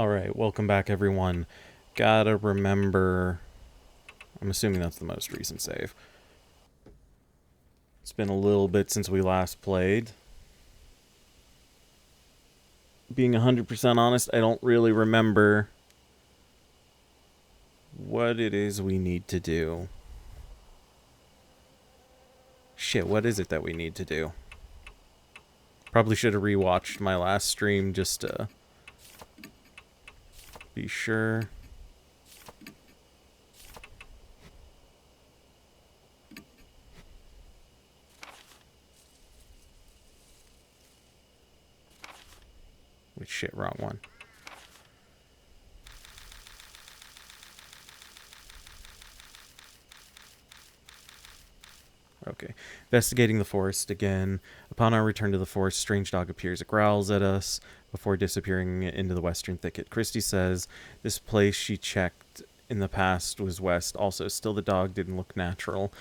Alright, welcome back everyone. Gotta remember... I'm assuming that's the most recent save. It's been a little bit since we last played. Being 100% honest, I don't really remember what it is we need to do. Shit, what is it that we need to do? Probably should have rewatched my last stream just to be sure. Wait, shit, wrong one. Okay. Investigating the forest again. Upon our return to the forest, strange dog appears. It growls at us before disappearing into the western thicket. Christy says this place she checked in the past was west. Also, still the dog didn't look natural.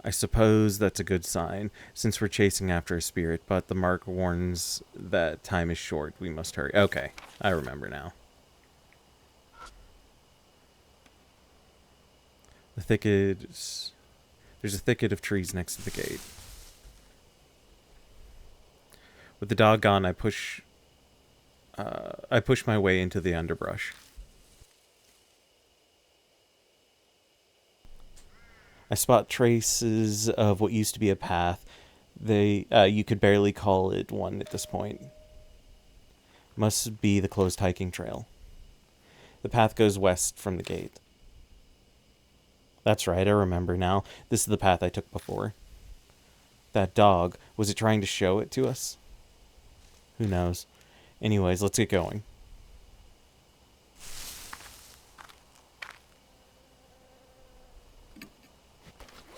I suppose that's a good sign, since we're chasing after a spirit, but the mark warns that time is short. We must hurry. Okay, I remember now. The thicket is... There's a thicket of trees next to the gate. With the dog gone, I push my way into the underbrush. I spot traces of what used to be a path. You could barely call it one at this point. Must be the closed hiking trail. The path goes west from the gate. That's right, I remember now. This is the path I took before. That dog, was it trying to show it to us? Who knows? Anyways, let's get going.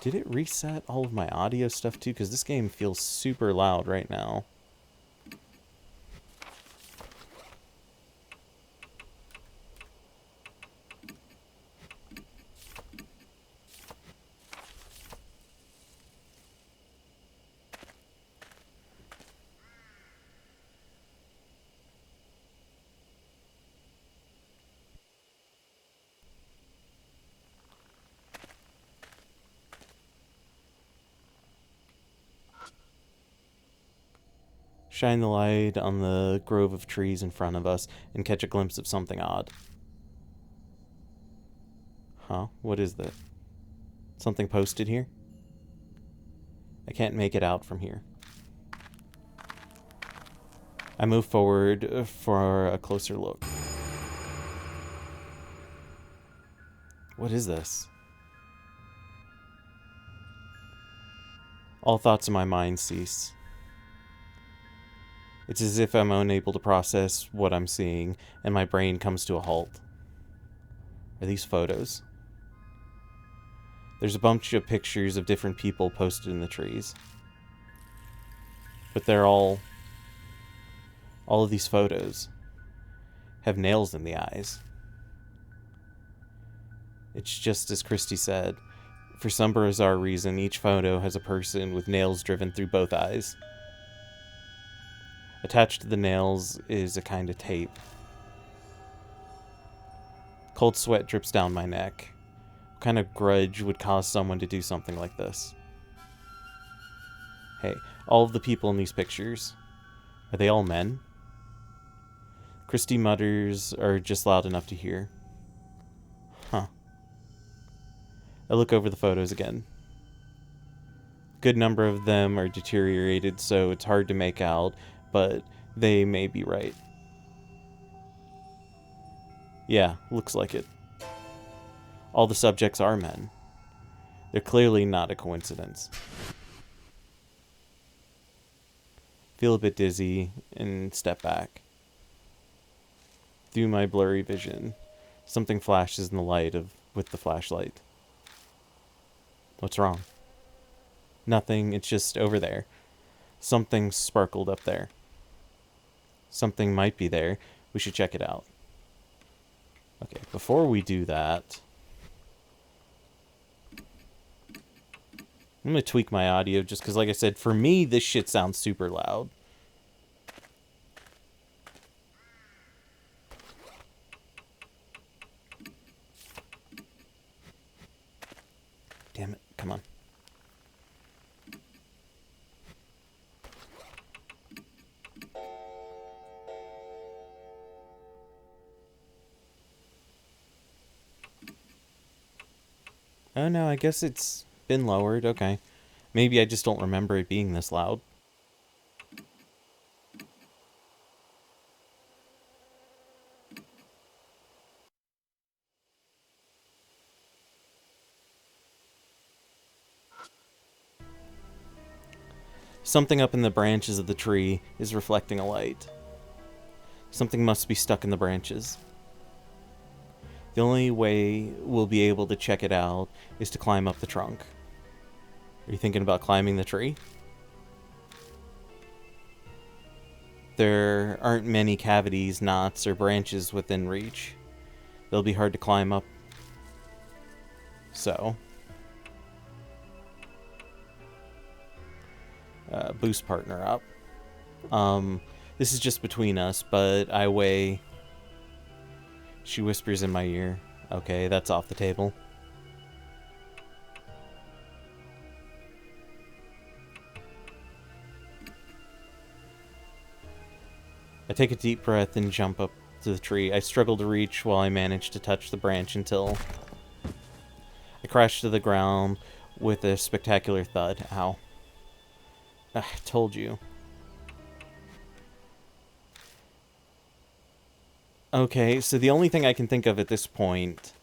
Did it reset all of my audio stuff too? Because this game feels super loud right now. Shine the light on the grove of trees in front of us and catch a glimpse of something odd. Huh? What is that? Something posted here? I can't make it out from here. I move forward for a closer look. What is this? All thoughts in my mind cease. It's as if I'm unable to process what I'm seeing, and my brain comes to a halt. Are these photos? There's a bunch of pictures of different people posted in the trees. But they're all of these photos have nails in the eyes. It's just as Christy said. For some bizarre reason, each photo has a person with nails driven through both eyes. Attached to the nails is a kind of tape. Cold sweat drips down my neck. What kind of grudge would cause someone to do something like this? Hey, all of the people in these pictures, are they all men? Christy mutters are just loud enough to hear. Huh. I look over the photos again. A good number of them are deteriorated, so it's hard to make out, but they may be right. Yeah, looks like it. All the subjects are men. They're clearly not a coincidence. Feel a bit dizzy and step back. Through my blurry vision, something flashes in the light with the flashlight. What's wrong? Nothing, it's just over there. Something sparkled up there. Something might be there. We should check it out. Okay, before we do that, I'm going to tweak my audio just because, like I said, for me, this shit sounds super loud. Oh no, I guess it's been lowered. Okay. Maybe I just don't remember it being this loud. Something up in the branches of the tree is reflecting a light. Something must be stuck in the branches. The only way we'll be able to check it out is to climb up the trunk. Are you thinking about climbing the tree? There aren't many cavities, knots, or branches within reach. They'll be hard to climb up. So, boost partner up. This is just between us, but I weigh... She whispers in my ear. Okay, that's off the table. I take a deep breath and jump up to the tree. I struggle to reach while I manage to touch the branch until I crash to the ground with a spectacular thud. Ow. I told you. Okay, so the only thing I can think of at this point,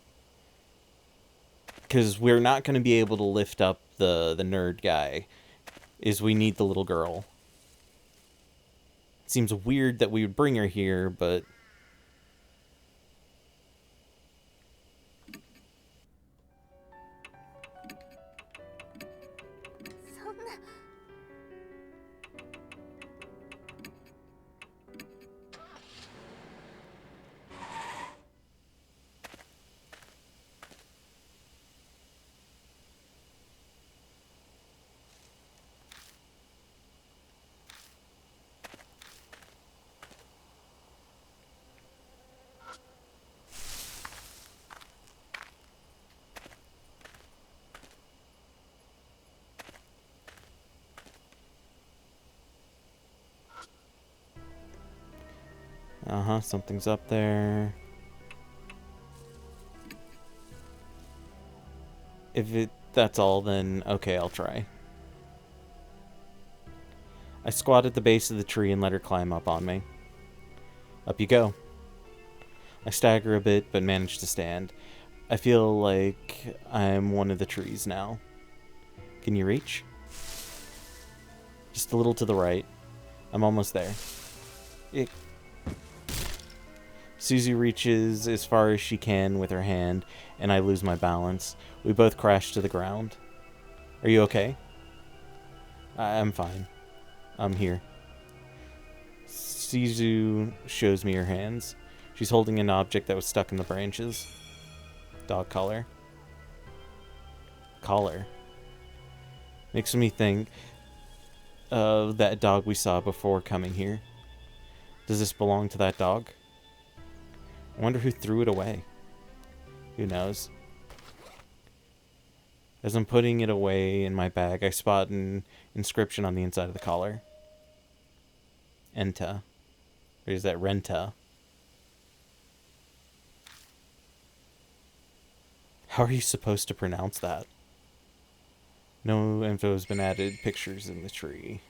because we're not going to be able to lift up the nerd guy, is we need the little girl. It seems weird that we would bring her here, but... Uh-huh, something's up there. If that's all, then okay, I'll try. I squat at the base of the tree and let her climb up on me. Up you go. I stagger a bit, but manage to stand. I feel like I'm one of the trees now. Can you reach? Just a little to the right. I'm almost there. Susie reaches as far as she can with her hand, and I lose my balance. We both crash to the ground. Are you okay? I'm fine. I'm here. Suzu shows me her hands. She's holding an object that was stuck in the branches. Dog collar. Collar. Makes me think of that dog we saw before coming here. Does this belong to that dog? I wonder who threw it away. Who knows? As I'm putting it away in my bag, I spot an inscription on the inside of the collar. Enta. Or is that Renta? How are you supposed to pronounce that? No info has been added. Pictures in the tree.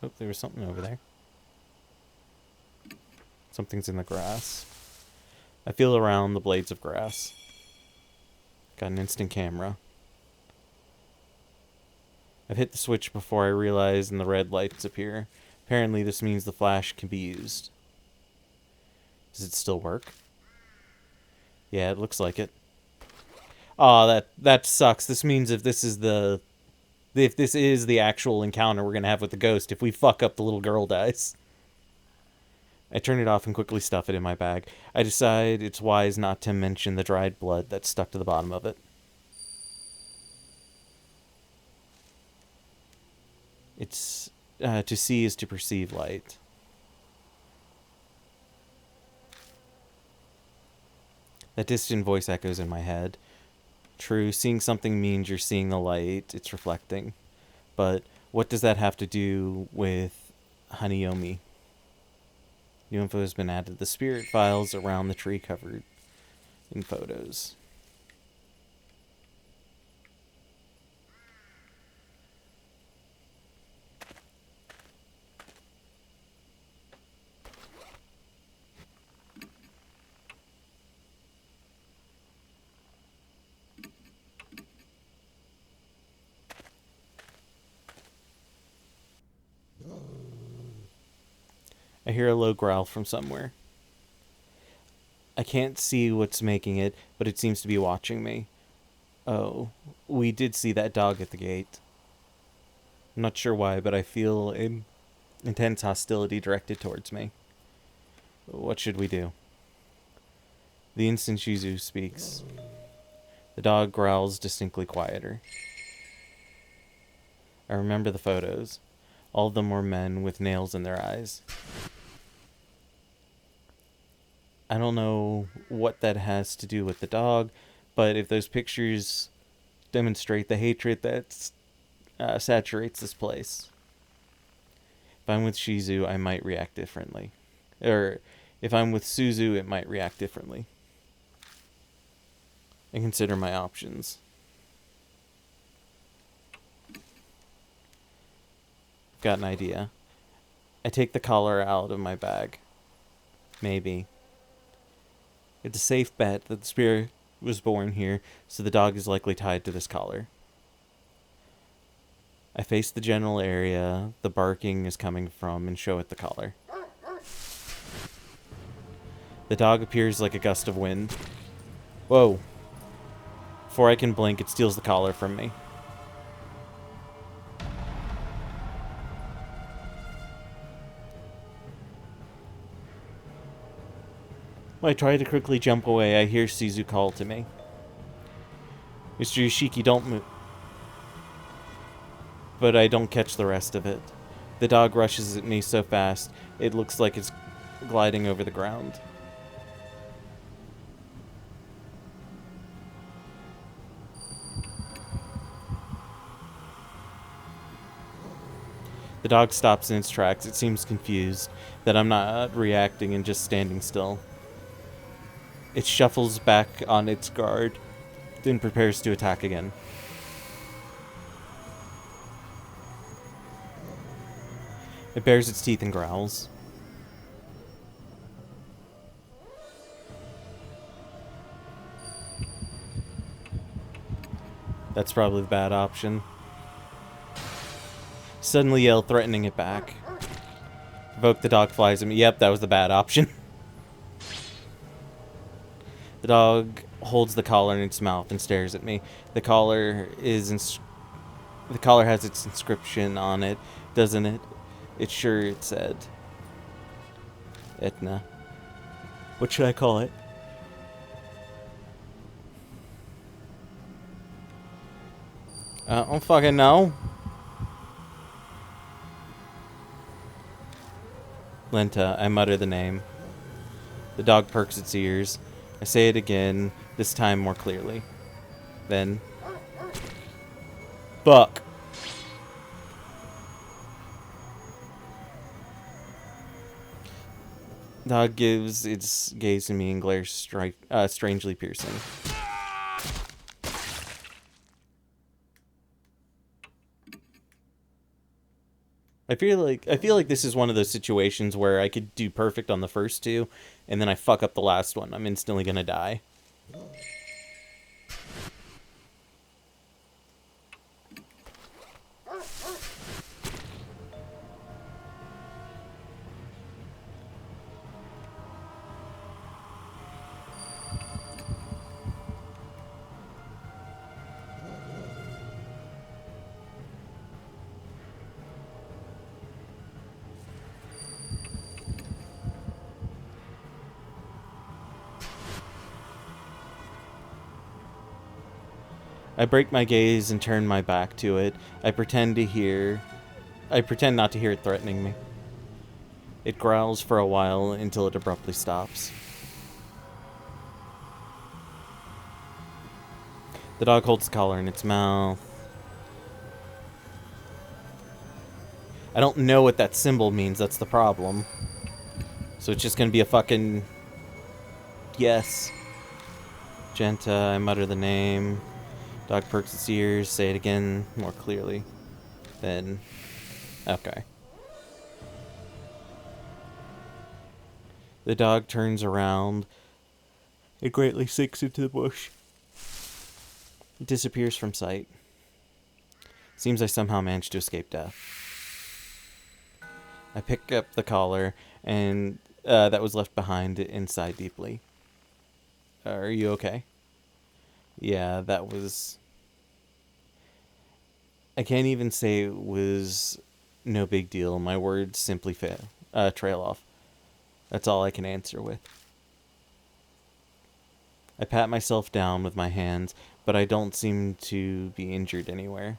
Oh, there was something over there. Something's in the grass. I feel around the blades of grass. Got an instant camera. I've hit the switch before I realize and the red lights appear. Apparently this means the flash can be used. Does it still work? Yeah, it looks like it. Aw, that sucks. This means if this is the actual encounter we're gonna have with the ghost, if we fuck up, the little girl dies. I turn it off and quickly stuff it in my bag. I decide it's wise not to mention the dried blood that's stuck to the bottom of it. It's to see is to perceive light. That distant voice echoes in my head. True, seeing something means you're seeing the light it's reflecting. But what does that have to do with Hanayomi? New info has been added. The spirit files around the tree covered in photos. I hear a low growl from somewhere. I can't see what's making it, but it seems to be watching me. Oh, we did see that dog at the gate. I'm not sure why, but I feel intense hostility directed towards me. What should we do? The instant Shizu speaks, the dog growls distinctly quieter. I remember the photos. All of them were men with nails in their eyes. I don't know what that has to do with the dog, but if those pictures demonstrate the hatred that saturates this place, if I'm with Shizu, I might react differently. Or if I'm with Suzu, it might react differently. And consider my options. Got an idea. I take the collar out of my bag. Maybe. It's a safe bet that the spirit was born here, so the dog is likely tied to this collar. I face the general area the barking is coming from and show it the collar. The dog appears like a gust of wind. Whoa. Before I can blink, it steals the collar from me. When I try to quickly jump away, I hear Shizu call to me. Mr. Yoshiki, don't move. But I don't catch the rest of it. The dog rushes at me so fast, it looks like it's gliding over the ground. The dog stops in its tracks. It seems confused that I'm not reacting and just standing still. It shuffles back on its guard, then prepares to attack again. It bares its teeth and growls. That's probably the bad option. Suddenly yell, threatening it back. Provoke, the dog flies at me. Yep, that was the bad option. The dog holds the collar in its mouth and stares at me. The collar has its inscription on it, doesn't it? It's sure it said Etna. What should I call it? I don't fucking know. Lenta, I mutter the name. The dog perks its ears. I say it again, this time more clearly. Then... Fuck. Dog gives its gaze to me and glares strangely piercing. I feel like this is one of those situations where I could do perfect on the first two, and then I fuck up the last one. I'm instantly gonna die. I break my gaze and turn my back to it. I pretend not to hear it threatening me. It growls for a while until it abruptly stops. The dog holds the collar in its mouth. I don't know what that symbol means, that's the problem. So it's just gonna be a fucking... yes. Genta, I mutter the name. Dog perks its ears, say it again, more clearly. Then, okay. The dog turns around. It greatly sinks into the bush. It disappears from sight. Seems I somehow managed to escape death. I pick up the collar, and that was left behind inside deeply. Are you okay? Yeah, that was... I can't even say it was no big deal. My words simply trail off. That's all I can answer with. I pat myself down with my hands, but I don't seem to be injured anywhere.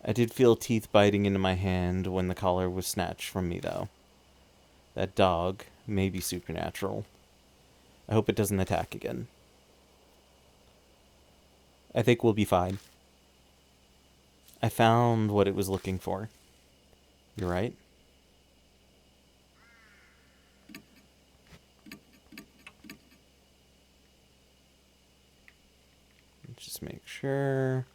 I did feel teeth biting into my hand when the collar was snatched from me, though. That dog may be supernatural. I hope it doesn't attack again. I think we'll be fine. I found what it was looking for. You're right. Just make sure.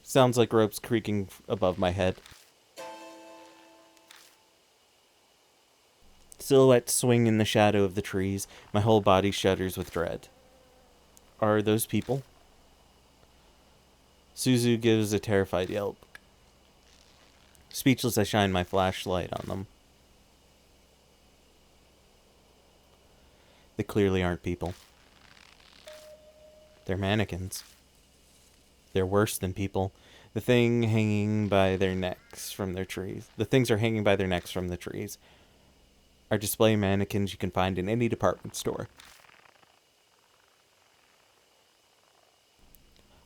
Sounds like ropes creaking above my head. Silhouettes swing in the shadow of the trees. My whole body shudders with dread. Are those people? Suzu gives a terrified yelp. Speechless, I shine my flashlight on them. They clearly aren't people. They're mannequins. They're worse than people. The things are hanging by their necks from the trees. Are display mannequins you can find in any department store.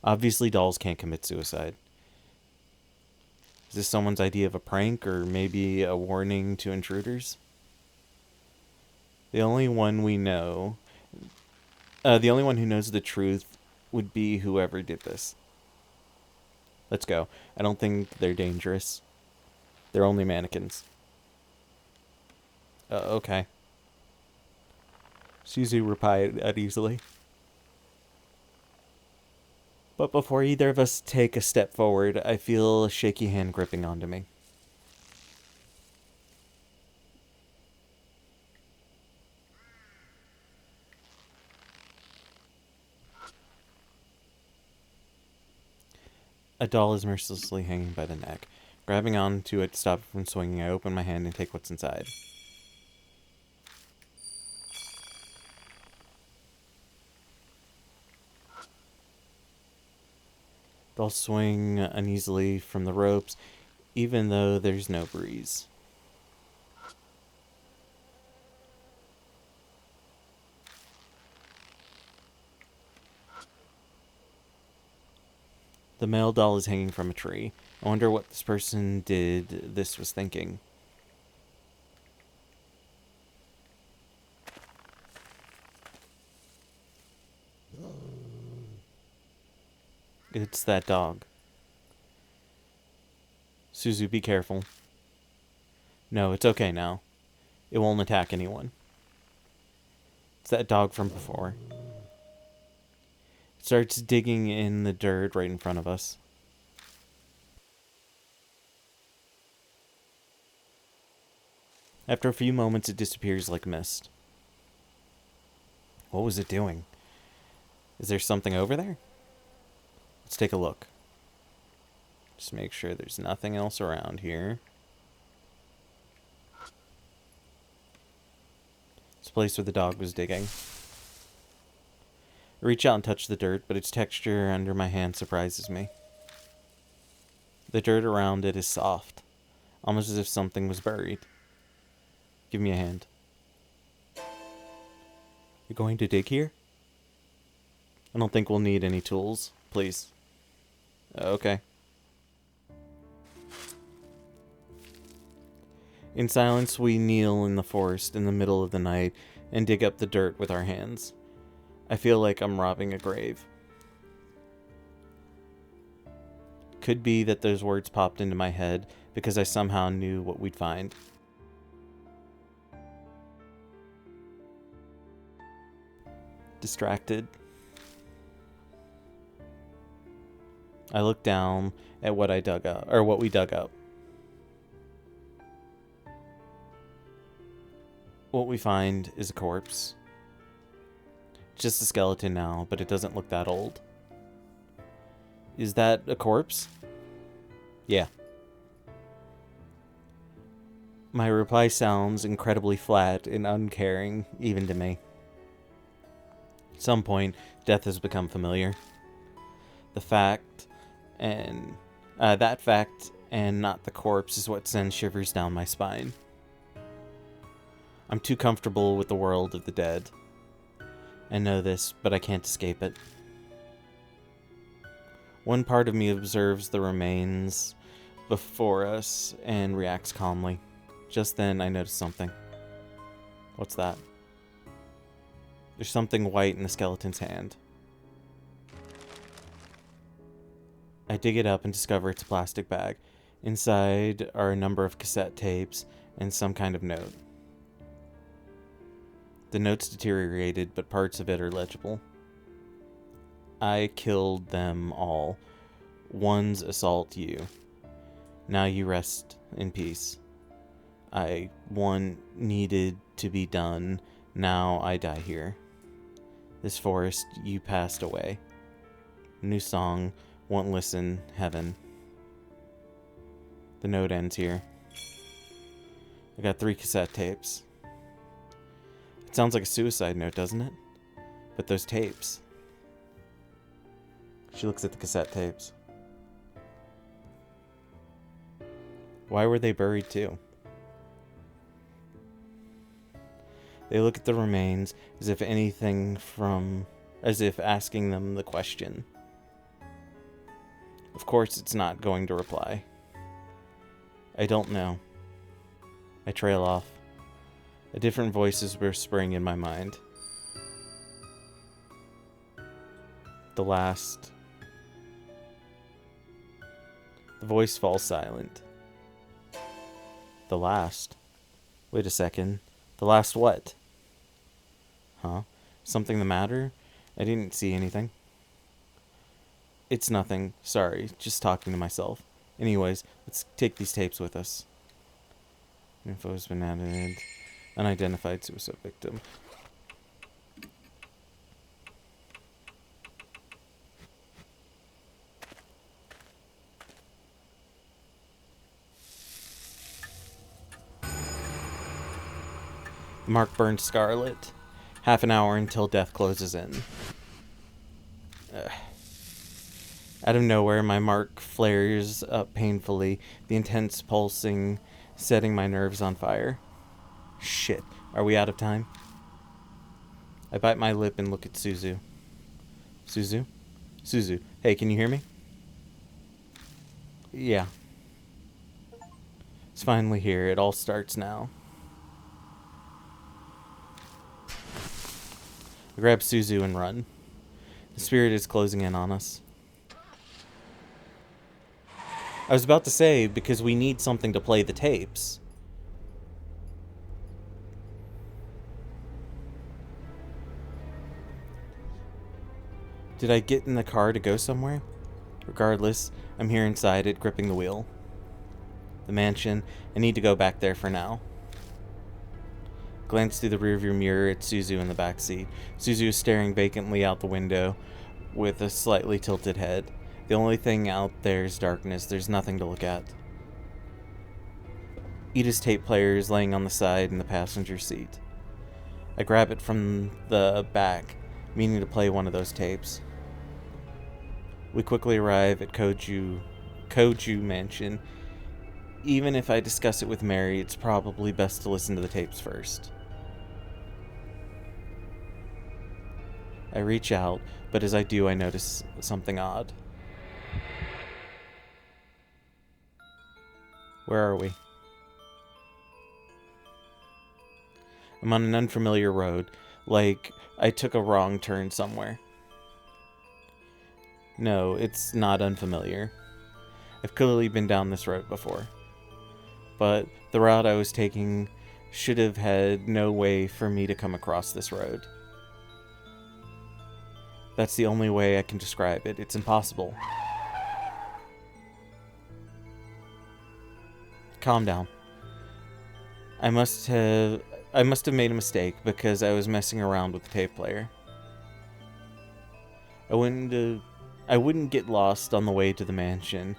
Obviously, dolls can't commit suicide. Is this someone's idea of a prank, or maybe a warning to intruders? The only one who knows the truth would be whoever did this. Let's go. I don't think they're dangerous. They're only mannequins. Okay. Suzu replied uneasily. But before either of us take a step forward, I feel a shaky hand gripping onto me. A doll is mercilessly hanging by the neck. Grabbing onto it to stop it from swinging, I open my hand and take what's inside. Dolls swing uneasily from the ropes, even though there's no breeze. The male doll is hanging from a tree. I wonder what this person was thinking. It's that dog. Suzu, be careful. No, it's okay now. It won't attack anyone. It's that dog from before. It starts digging in the dirt right in front of us. After a few moments, it disappears like mist. What was it doing? Is there something over there? Let's take a look. Just make sure there's nothing else around here. It's the place where the dog was digging. I reach out and touch the dirt, but its texture under my hand surprises me. The dirt around it is soft, almost as if something was buried. Give me a hand. You're going to dig here? I don't think we'll need any tools. Please. Okay. In silence, we kneel in the forest in the middle of the night and dig up the dirt with our hands. I feel like I'm robbing a grave. Could be that those words popped into my head because I somehow knew what we'd find. Distracted. I looked down at what I dug up, or what we dug up. What we find is a corpse. Just a skeleton now, but it doesn't look that old. Is that a corpse? Yeah. My reply sounds incredibly flat and uncaring, even to me. At some point, death has become familiar. That fact and not the corpse is what sends shivers down my spine. I'm too comfortable with the world of the dead. I know this, but I can't escape it. One part of me observes the remains before us and reacts calmly. Just then, I notice something. What's that? There's something white in the skeleton's hand. I dig it up and discover it's a plastic bag. Inside are a number of cassette tapes and some kind of note. The note's deteriorated, but parts of it are legible. I killed them all. One's assault you. Now you rest in peace. One needed to be done. Now I die here. This forest, you passed away. New song, won't listen, heaven. The note ends here. I got 3 cassette tapes. It sounds like a suicide note, doesn't it? But those tapes. She looks at the cassette tapes. Why were they buried too? They look at the remains as if asking them the question. Of course it's not going to reply. I don't know. I trail off. A different voice is whispering in my mind. The voice falls silent. The last? Wait a second. The last what? Huh? Something the matter? I didn't see anything. It's nothing. Sorry. Just talking to myself. Anyways, let's take these tapes with us. Info has been added. Unidentified suicide victim. The mark burned scarlet. Half an hour until death closes in. Out of nowhere, my mark flares up painfully, the intense pulsing setting my nerves on fire. Shit, are we out of time? I bite my lip and look at Suzu. Suzu? Suzu, hey, can you hear me? Yeah. It's finally here. It all starts now. I grab Suzu and run. The spirit is closing in on us. I was about to say, because we need something to play the tapes. Did I get in the car to go somewhere? Regardless, I'm here inside it, gripping the wheel. The mansion. I need to go back there for now. Glance through the rearview mirror at Suzu in the back seat. Suzu is staring vacantly out the window with a slightly tilted head. The only thing out there is darkness. There's nothing to look at. Ida's tape player is laying on the side in the passenger seat. I grab it from the back, meaning to play one of those tapes. We quickly arrive at Koju Mansion. Even if I discuss it with Mary, it's probably best to listen to the tapes first. I reach out, but as I do, I notice something odd. Where are we? I'm on an unfamiliar road, like I took a wrong turn somewhere. No, it's not unfamiliar. I've clearly been down this road before. But the route I was taking should have had no way for me to come across this road. That's the only way I can describe it. It's impossible. Calm down. I must have made a mistake because I was messing around with the tape player. I wouldn't get lost on the way to the mansion.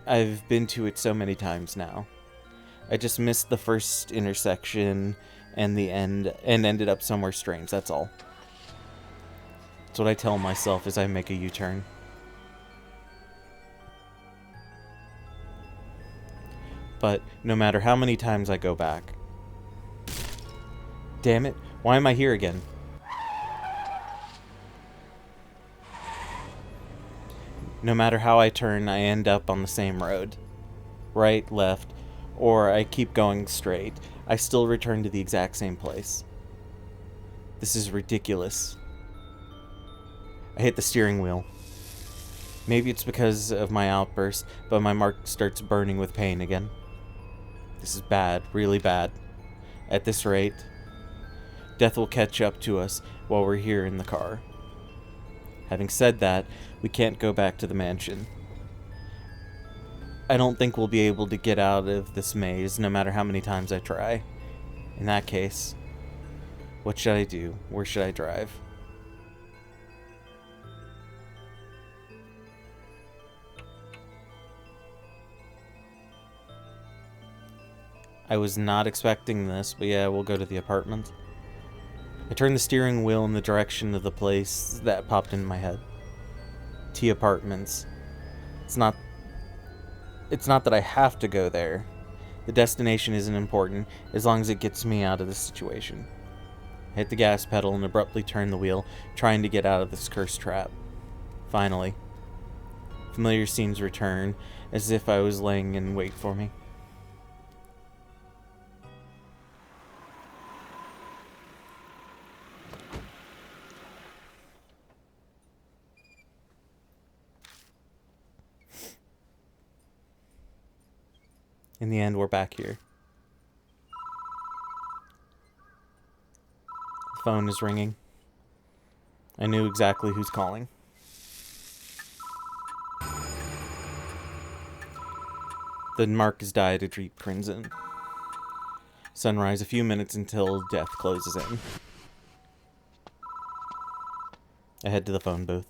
I've been to it so many times now. I just missed the first intersection and the end and ended up somewhere strange, that's all. That's what I tell myself as I make a U-turn. But no matter how many times I go back... Damn it, why am I here again? No matter how I turn, I end up on the same road. Right, left, or I keep going straight. I still return to the exact same place. This is ridiculous. I hit the steering wheel. Maybe it's because of my outburst, but my mark starts burning with pain again. This is bad, really bad. At this rate, death will catch up to us while we're here in the car. Having said that, we can't go back to the mansion. I don't think we'll be able to get out of this maze no matter how many times I try. In that case, what should I do? Where should I drive? I was not expecting this, but yeah, we'll go to the apartment. I turned the steering wheel in the direction of the place that popped in my head. T Apartments. It's not that I have to go there. The destination isn't important, as long as it gets me out of this situation. I hit the gas pedal and abruptly turned the wheel, trying to get out of this cursed trap. Finally. Familiar scenes return, as if I was laying in wait for me. In the end, we're back here. The phone is ringing. I knew exactly who's calling. The mark is dyed a deep crimson. Sunrise a few minutes until death closes in. I head to the phone booth.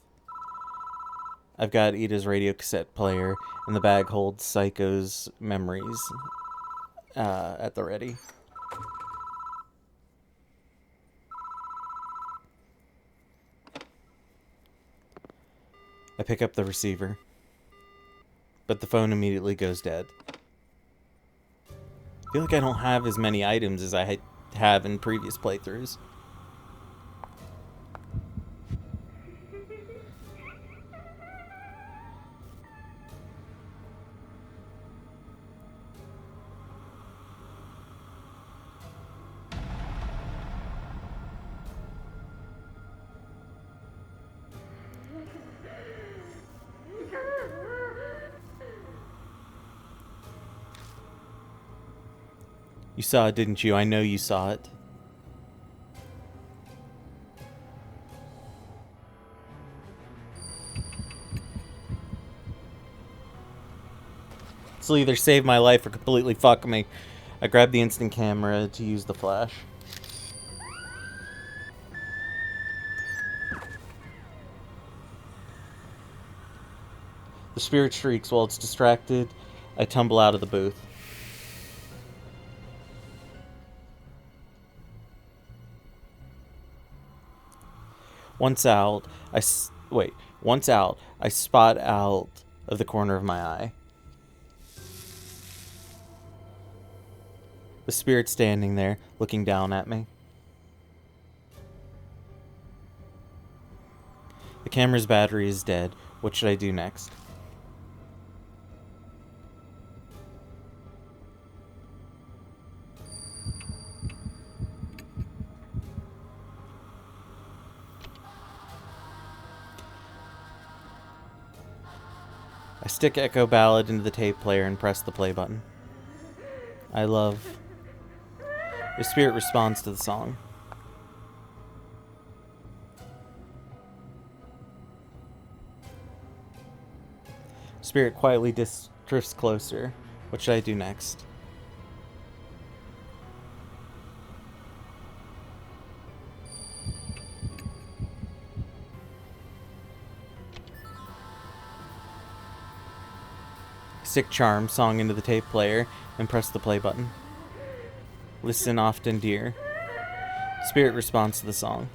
I've got Ida's radio cassette player, and the bag holds Psycho's memories at the ready. I pick up the receiver, but the phone immediately goes dead. I feel like I don't have as many items as I have in previous playthroughs. You saw it, didn't you? I know you saw it. This will either save my life or completely fuck me. I grab the instant camera to use the flash. The spirit shrieks while it's distracted. I tumble out of the booth. Once out, I spot out of the corner of my eye. The spirit standing there, looking down at me. The camera's battery is dead. What should I do next? I stick Echo Ballad into the tape player and press the play button. I love... The spirit responds to the song. Spirit quietly drifts closer. What should I do next? Stick Charm song into the tape player and press the play button. Listen often, dear. Spirit responds to the song.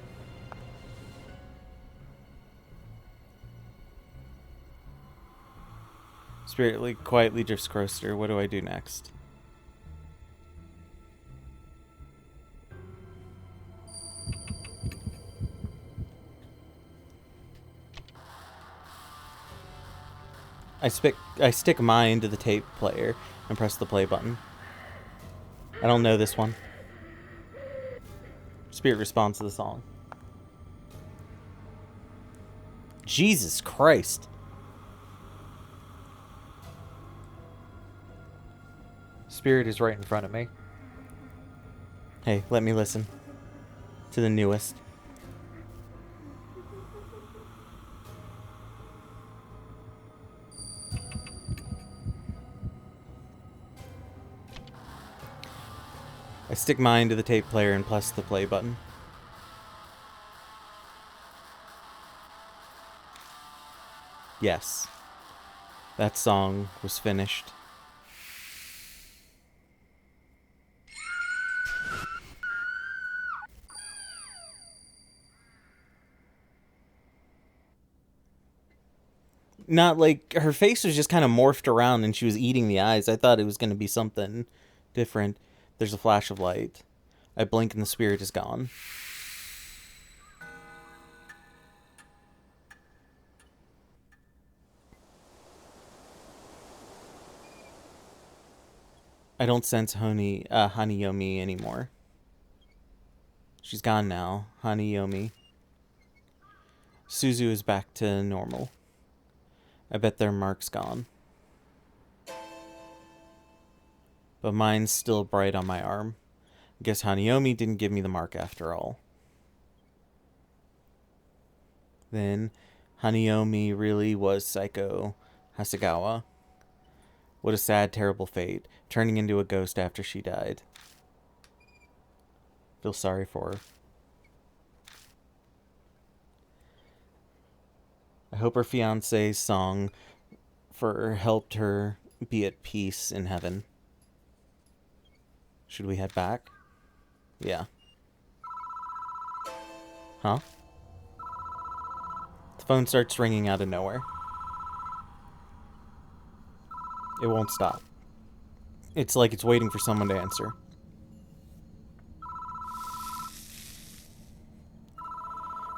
Spirit quietly drifts closer. What do I do next? I stick mine into the tape player and press the play button. I don't know this one. Spirit responds to the song. Jesus Christ. Spirit is right in front of me. Hey, let me listen to the newest. I stick mine to the tape player and press the play button. Yes. That song was finished. Not like her face was just kind of morphed around and she was eating the eyes. I thought it was going to be something different. There's a flash of light. I blink and the spirit is gone. I don't sense Hanayomi anymore. She's gone now. Hanayomi. Suzu is back to normal. I bet their mark's gone. But mine's still bright on my arm. I guess Hanayomi didn't give me the mark after all. Then Hanayomi really was Psycho Hasegawa. What a sad, terrible fate, turning into a ghost after she died. Feel sorry for her. I hope her fiance's song helped her be at peace in heaven. Should we head back? Yeah. Huh? The phone starts ringing out of nowhere. It won't stop. It's like it's waiting for someone to answer.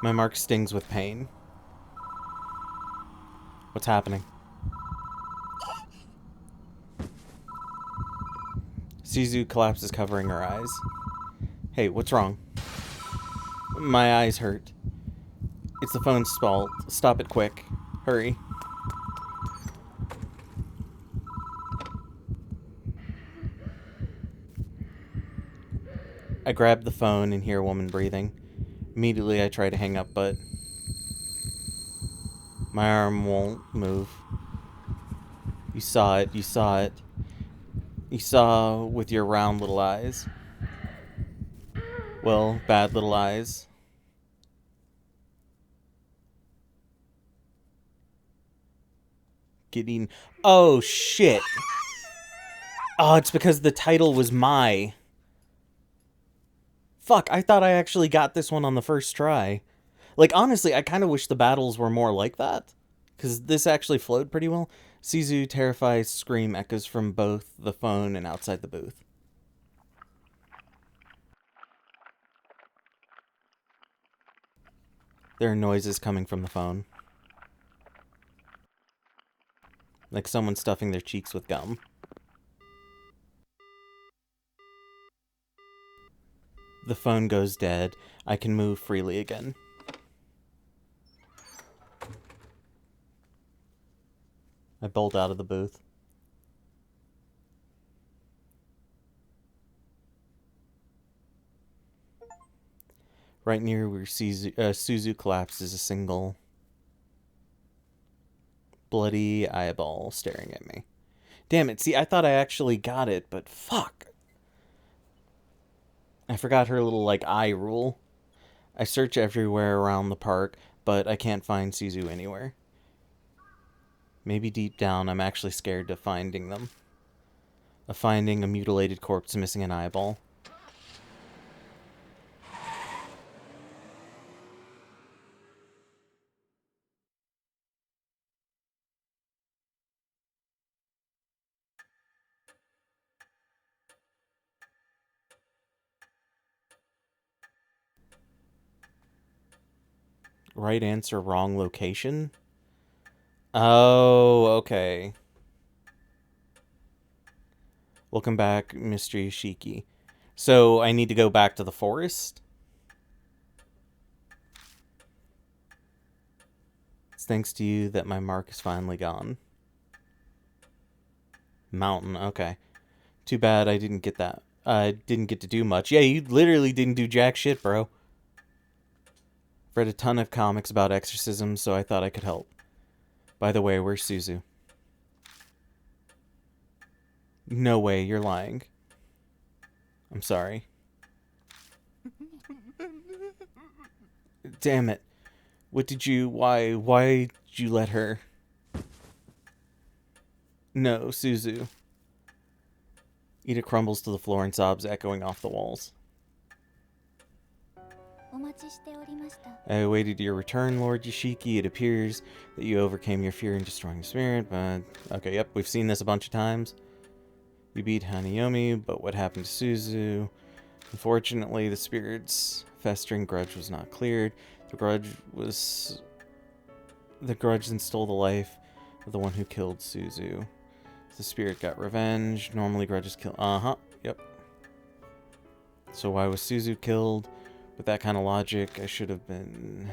My mark stings with pain. What's happening? Suzu collapses, covering her eyes. Hey, what's wrong? My eyes hurt. It's the phone's fault. Stop it quick. Hurry. I grab the phone and hear a woman breathing. Immediately I try to hang up, but my arm won't move. You saw it. You saw it. You saw with your round little eyes. Well, bad little eyes. Getting... Oh, shit. Oh, it's because the title was My. Fuck, I thought I actually got this one on the first try. Like, honestly, I kind of wish the battles were more like that. Because this actually flowed pretty well. Suzu terrifies scream echoes from both the phone and outside the booth. There are noises coming from the phone. Like someone stuffing their cheeks with gum. The phone goes dead. I can move freely again. I bolt out of the booth. Right near where Suzu collapses, a single bloody eyeball staring at me. Damn it, see, I thought I actually got it, but fuck. I forgot her little, like, eye rule. I search everywhere around the park, but I can't find Suzu anywhere. Maybe deep down, I'm actually scared of finding them. Of finding a mutilated corpse missing an eyeball. Right answer, wrong location? Oh, okay. Welcome back, Mr. Yoshiki. So, I need to go back to the forest? It's thanks to you that my mark is finally gone. Mountain, okay. Too bad I didn't get that. I didn't get to do much. Yeah, you literally didn't do jack shit, bro. I've read a ton of comics about exorcism, so I thought I could help. By the way, where's Suzu? No way, you're lying. I'm sorry. Damn it. What did you... Why did you let her... No, Suzu. Ida crumbles to the floor and sobs echoing off the walls. I awaited your return, Lord Yoshiki. It appears that you overcame your fear in destroying the spirit, but... Okay, yep, we've seen this a bunch of times. You beat Hanayomi, but what happened to Suzu? Unfortunately, the spirit's festering grudge was not cleared. The grudge then stole the life of the one who killed Suzu. The spirit got revenge. Normally grudges kill... Yep. So why was Suzu killed? With that kind of logic, I should have been...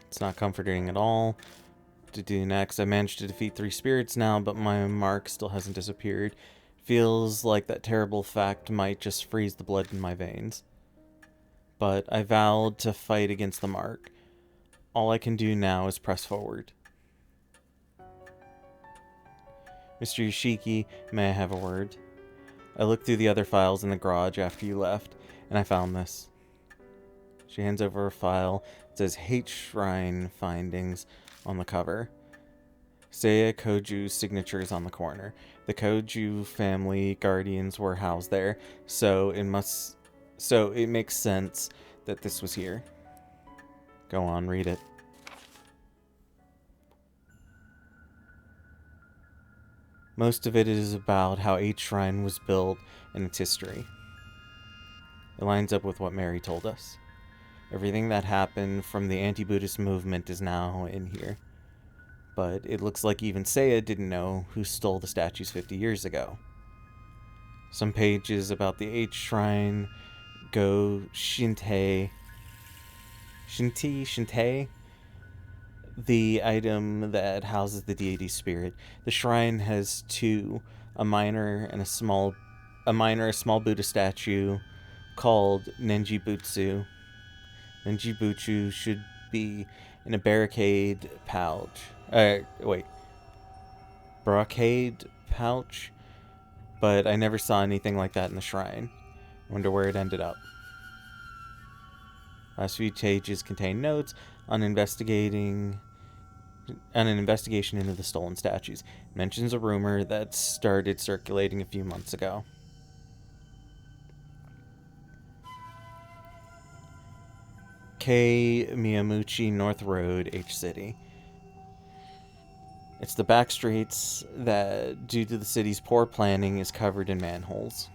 It's not comforting at all. To do next, I managed to defeat 3 spirits now, but my mark still hasn't disappeared. Feels like that terrible fact might just freeze the blood in my veins. But I vowed to fight against the mark. All I can do now is press forward. Mr. Yoshiki, may I have a word? I looked through the other files in the garage after you left, and I found this. She hands over a file. It says Hate Shrine Findings on the cover. Seiya Koju's signature is on the corner. The Koju family guardians were housed there, so it makes sense that this was here. Go on, read it. Most of it is about how Hate Shrine was built and its history. It lines up with what Mary told us. Everything that happened from the anti-Buddhist movement is now in here. But it looks like even Seiya didn't know who stole the statues 50 years ago. Some pages about the Hate Shrine go Shintei, the item that houses the deity spirit. The shrine has 2, a minor, a small Buddha statue called Nenjibutsu. Nenjibutsu should be in a brocade pouch. But I never saw anything like that in the shrine. Wonder where it ended up. Last few pages contain notes on an investigation into the stolen statues. It mentions a rumor that started circulating a few months ago. K. Miyamuchi North Road, H City. It's the back streets that, due to the city's poor planning, is covered in manholes.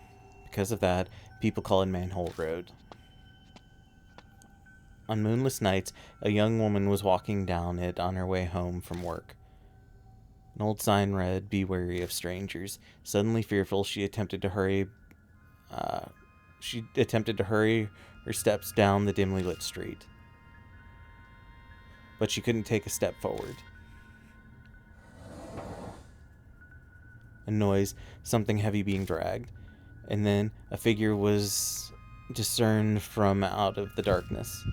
Because of that, people call it Manhole Road. On moonless nights, a young woman was walking down it on her way home from work. An old sign read, "Be wary of strangers." Suddenly fearful, she attempted to hurry her steps down the dimly lit street. But she couldn't take a step forward. A noise, something heavy being dragged, and then a figure was discerned from out of the darkness.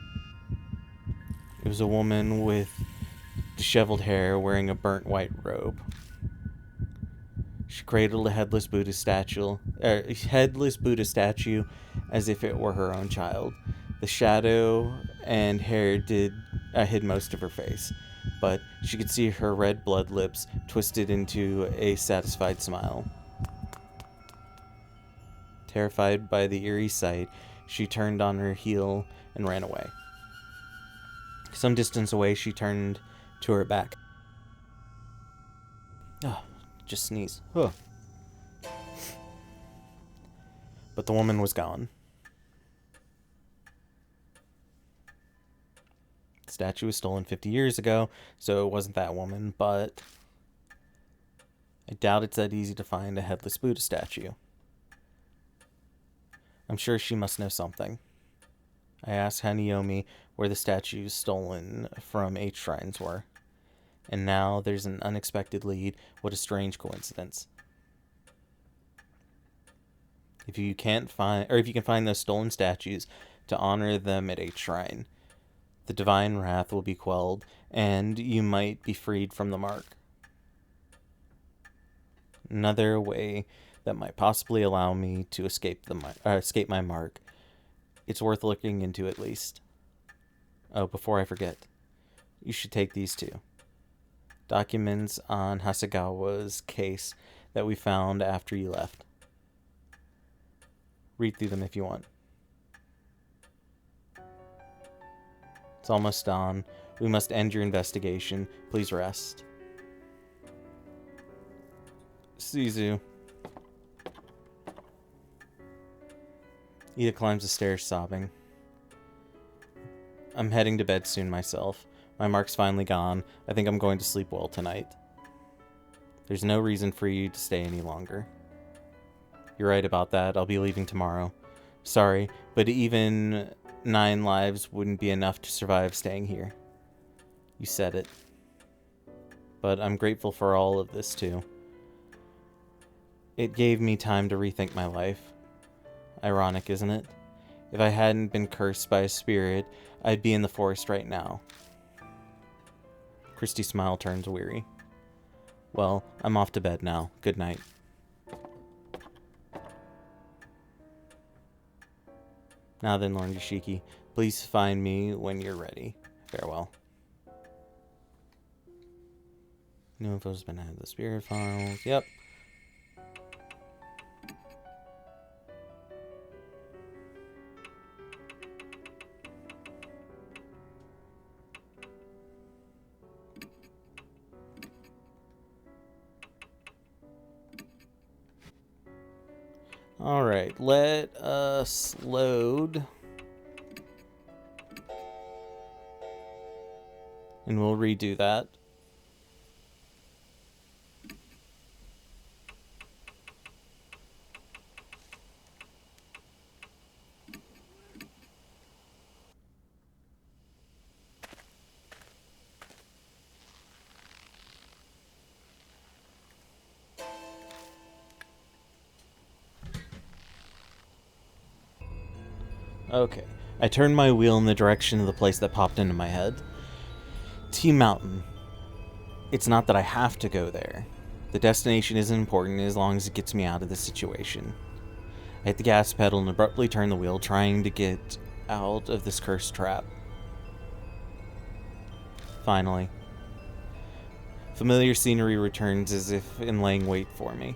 It was a woman with disheveled hair wearing a burnt white robe. She cradled a headless Buddha statue as if it were her own child. The shadow and hair hid most of her face, but she could see her red blood lips twisted into a satisfied smile. Terrified by the eerie sight, she turned on her heel and ran away. Some distance away, she turned to her back. Just sneeze. But the woman was gone. The statue was stolen 50 years ago, so it wasn't that woman, but I doubt it's that easy to find a headless Buddha statue. I'm sure she must know something. I asked Hanayomi where the statues stolen from 8 shrines were. And now there's an unexpected lead. What a strange coincidence. If you can find those stolen statues to honor them at 8 shrine, the divine wrath will be quelled, and you might be freed from the mark. Another way that might possibly allow me to escape my mark. It's worth looking into at least. Oh, before I forget, you should take these too. Documents on Hasegawa's case that we found after you left. Read through them if you want. It's almost dawn. We must end your investigation. Please rest. Sizu. Ida climbs the stairs sobbing. I'm heading to bed soon myself. My mark's finally gone. I think I'm going to sleep well tonight. There's no reason for you to stay any longer. You're right about that. I'll be leaving tomorrow. Sorry, but even 9 lives wouldn't be enough to survive staying here. You said it. But I'm grateful for all of this too. It gave me time to rethink my life. Ironic, isn't it? If I hadn't been cursed by a spirit, I'd be in the forest right now. Christy's smile turns weary. Well, I'm off to bed now. Good night. Now then, Lord Yoshiki, please find me when you're ready. Farewell. New info's been added to the spirit files. Yep. Alright, let us load. And we'll redo that. Okay. I turned my wheel in the direction of the place that popped into my head. T Mountain. It's not that I have to go there. The destination isn't important as long as it gets me out of this situation. I hit the gas pedal and abruptly turned the wheel, trying to get out of this cursed trap. Finally. Familiar scenery returns as if in laying wait for me.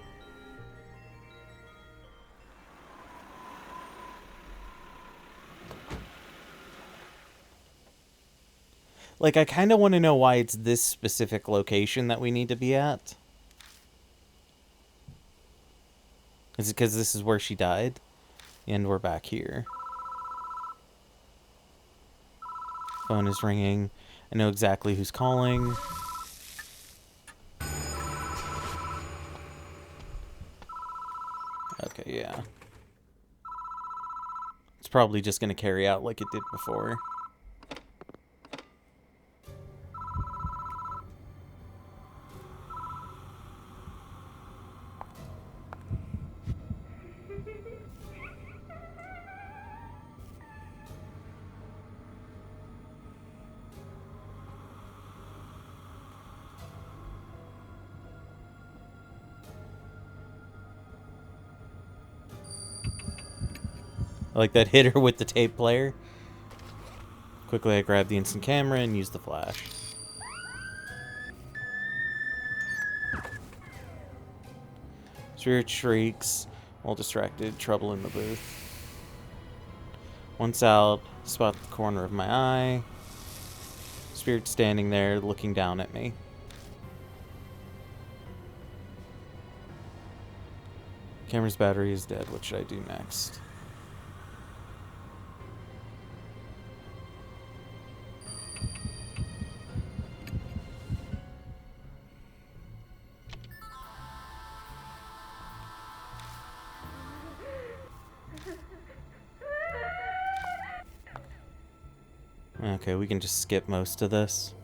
Like, I kind of want to know why it's this specific location that we need to be at. Is it because this is where she died? And we're back here. Phone is ringing. I know exactly who's calling. Okay, yeah. It's probably just going to carry out like it did before. I like that hitter with the tape player. Quickly, I grab the instant camera and use the flash. Spirit shrieks while distracted. Trouble in the booth. Once out, spot the corner of my eye. Spirit standing there looking down at me. Camera's battery is dead. What should I do next? Okay, we can just skip most of this.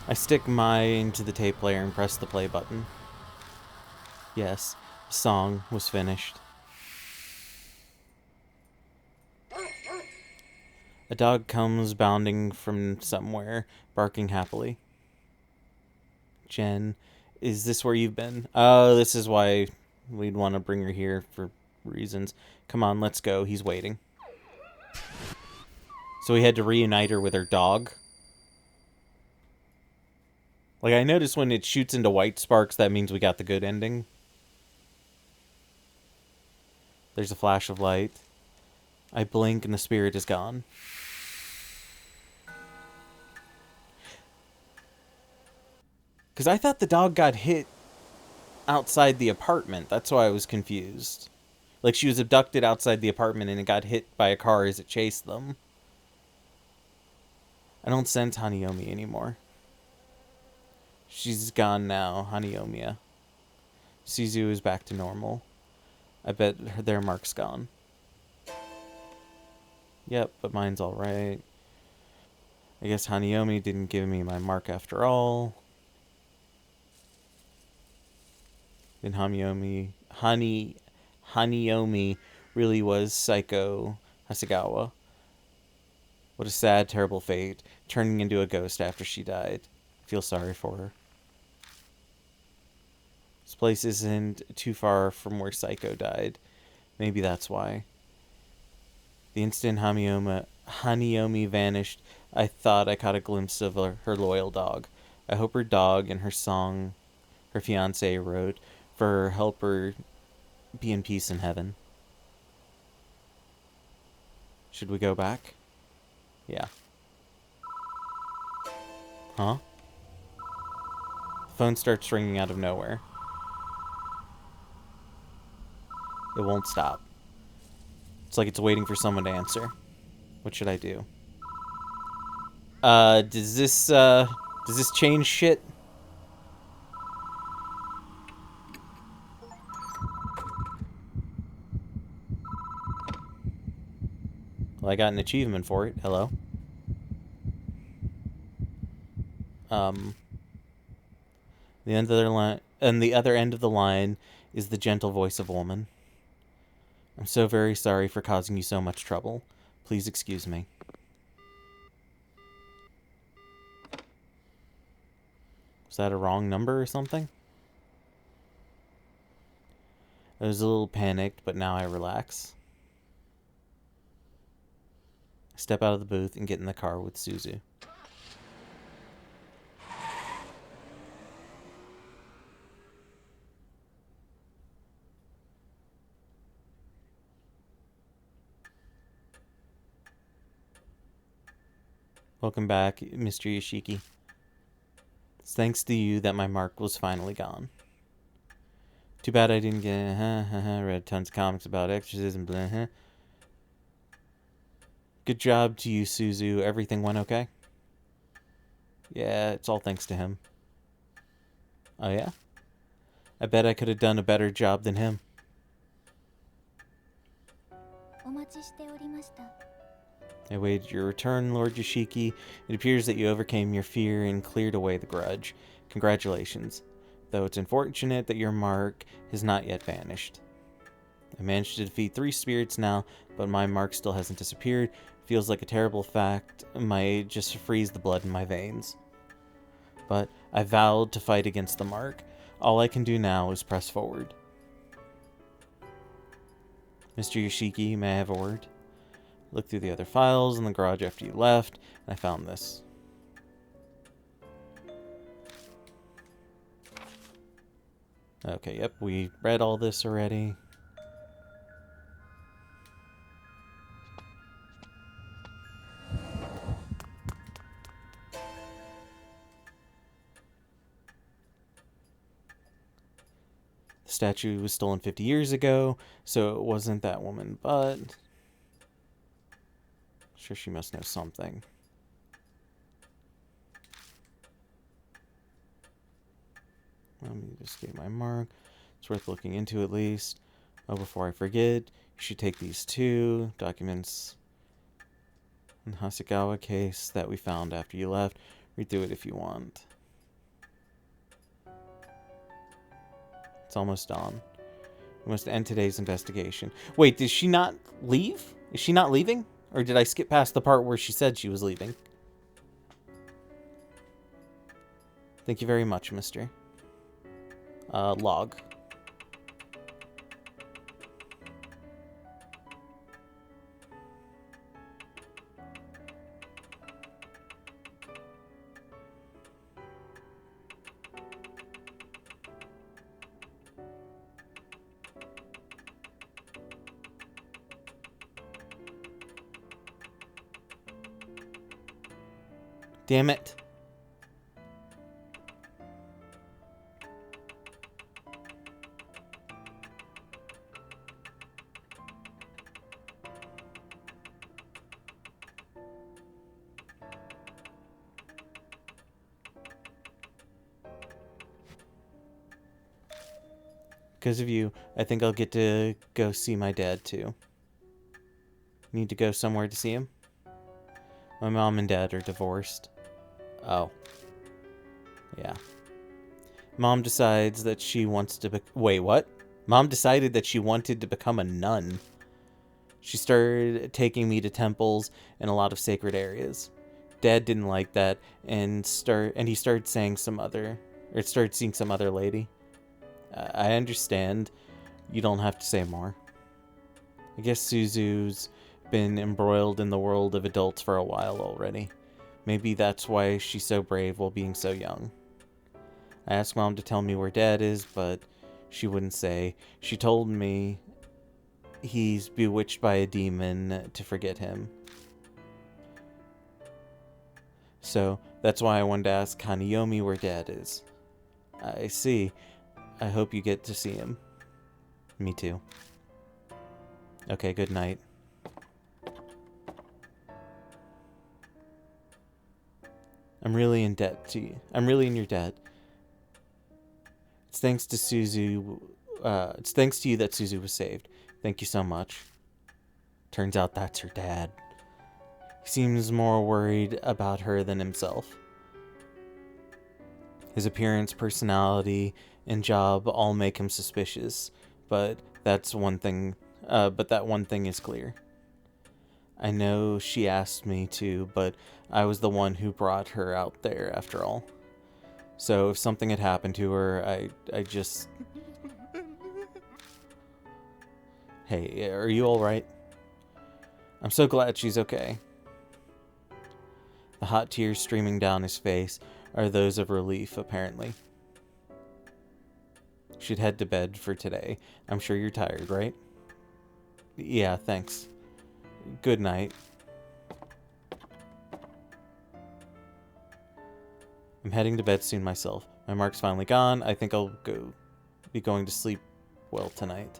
I stick mine to the tape player and press the play button. Yes, the song was finished. A dog comes bounding from somewhere, barking happily. Jen, is this where you've been? Oh, this is why we'd want to bring her here for reasons. Come on, let's go. He's waiting. So we had to reunite her with her dog. Like, I noticed when it shoots into white sparks, that means we got the good ending. There's a flash of light. I blink and the spirit is gone. Because I thought the dog got hit outside the apartment. That's why I was confused. Like, she was abducted outside the apartment and it got hit by a car as it chased them. I don't sense Hanayomi anymore. She's gone now, Hanayomiya. Shizu is back to normal. I bet their mark's gone. Yep, but mine's alright. I guess Hanayomi didn't give me my mark after all. Then Hanayomi really was Psycho Hasegawa. What a sad, terrible fate, turning into a ghost after she died. I feel sorry for her. This place isn't too far from where Psycho died. Maybe that's why. The instant Hanayomi vanished, I thought I caught a glimpse of her loyal dog. I hope her dog and her song her fiancé wrote for her help her be in peace in heaven. Should we go back? Yeah. Huh? The phone starts ringing out of nowhere. It won't stop. It's like it's waiting for someone to answer. What should I do? Does this change shit? Well, I got an achievement for it. Hello. The end of the line, and the other end of the line is the gentle voice of a woman. I'm so very sorry for causing you so much trouble. Please excuse me. Was that a wrong number or something? I was a little panicked, but now I relax. I step out of the booth and get in the car with Suzu. Welcome back, Mr. Yoshiki. It's thanks to you that my mark was finally gone. Too bad I didn't get read tons of comics about exorcism. Blah. Good job to you, Suzu. Everything went okay? Yeah, it's all thanks to him. Oh yeah? I bet I could have done a better job than him. I waited your return, Lord Yoshiki. It appears that you overcame your fear and cleared away the grudge. Congratulations. Though it's unfortunate that your mark has not yet vanished. I managed to defeat 3 spirits now, but my mark still hasn't disappeared. Feels like a terrible fact. Might just freeze the blood in my veins. But I vowed to fight against the mark. All I can do now is press forward. Mr. Yoshiki, may I have a word? Looked through the other files in the garage after you left, and I found this. Okay, yep, we read all this already. The statue was stolen 50 years ago, so it wasn't that woman, but... sure, she must know something. Let me just get my mark. It's worth looking into at least. Oh, before I forget, you should take these 2 documents in Hasegawa case that we found after you left. Read through it if you want. It's almost done. We must end today's investigation. Wait, did she not leave? Is she not leaving? Or did I skip past the part where she said she was leaving? Thank you very much, mister. Log. Damn it. Because of you, I think I'll get to go see my dad too. Need to go somewhere to see him? My mom and dad are divorced. Oh. Yeah. Mom decides that she wants to wait, what? Mom decided that she wanted to become a nun. She started taking me to temples and a lot of sacred areas. Dad didn't like that and he started seeing some other lady. I understand. You don't have to say more. I guess Suzu's been embroiled in the world of adults for a while already. Maybe that's why she's so brave while being so young. I asked Mom to tell me where Dad is, but she wouldn't say. She told me he's bewitched by a demon to forget him. So that's why I wanted to ask Hanayomi where Dad is. I see. I hope you get to see him. Me too. Okay, good night. I'm really in debt to you. I'm really in your debt. It's thanks to Suzu. It's thanks to you that Suzu was saved. Thank you so much. Turns out that's her dad. He seems more worried about her than himself. His appearance, personality, and job all make him suspicious, but that one thing is clear. I know she asked me to, but I was the one who brought her out there after all. So if something had happened to her, I just... Hey, are you alright? I'm so glad she's okay. The hot tears streaming down his face are those of relief, apparently. Should head to bed for today. I'm sure you're tired, right? Yeah, thanks. Good night. I'm heading to bed soon myself. My mark's finally gone. I think I'll be going to sleep well tonight.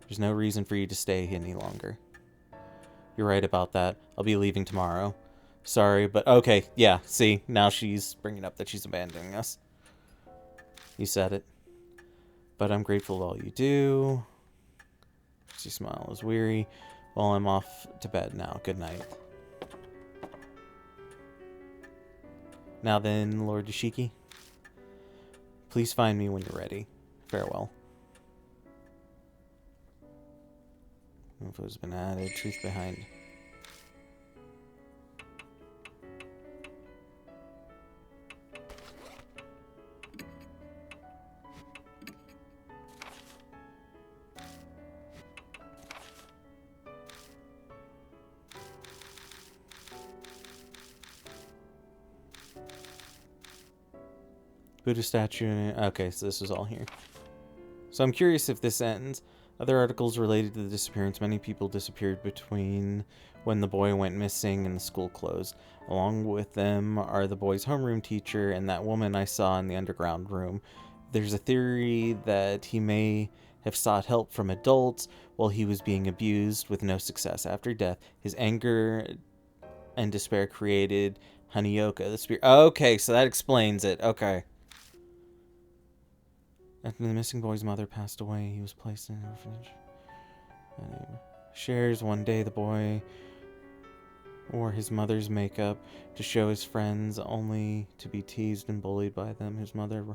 There's no reason for you to stay any longer. You're right about that. I'll be leaving tomorrow. Sorry, but okay, yeah, see, now she's bringing up that she's abandoning us. You said it. But I'm grateful for all you do. She smiles weary. Well, I'm off to bed now. Good night. Now then, Lord Dashiki, please find me when you're ready. Farewell. Info has been added. Truth behind. Buddha statue. Okay, so this was all here. So I'm curious if this ends. Other articles related to the disappearance. Many people disappeared between when the boy went missing and the school closed. Along with them are the boy's homeroom teacher and that woman I saw in the underground room. There's a theory that he may have sought help from adults while he was being abused with no success. After death, his anger and despair created Hanyoka, the spirit. Okay, so that explains it. Okay. After the missing boy's mother passed away, he was placed in an orphanage. Shares one day the boy wore his mother's makeup to show his friends, only to be teased and bullied by them. His mother...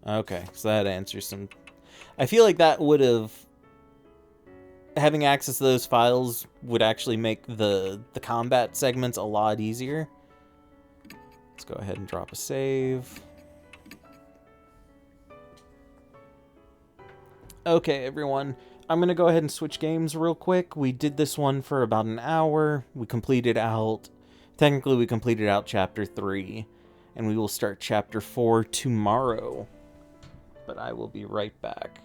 Okay, so that answers some... I feel like that would have... Having access to those files would actually make the combat segments a lot easier. Let's go ahead and drop a save. Okay, everyone. I'm going to go ahead and switch games real quick. We did this one for about an hour. We completed out... Technically, we completed out Chapter 3. And we will start Chapter 4 tomorrow. But I will be right back.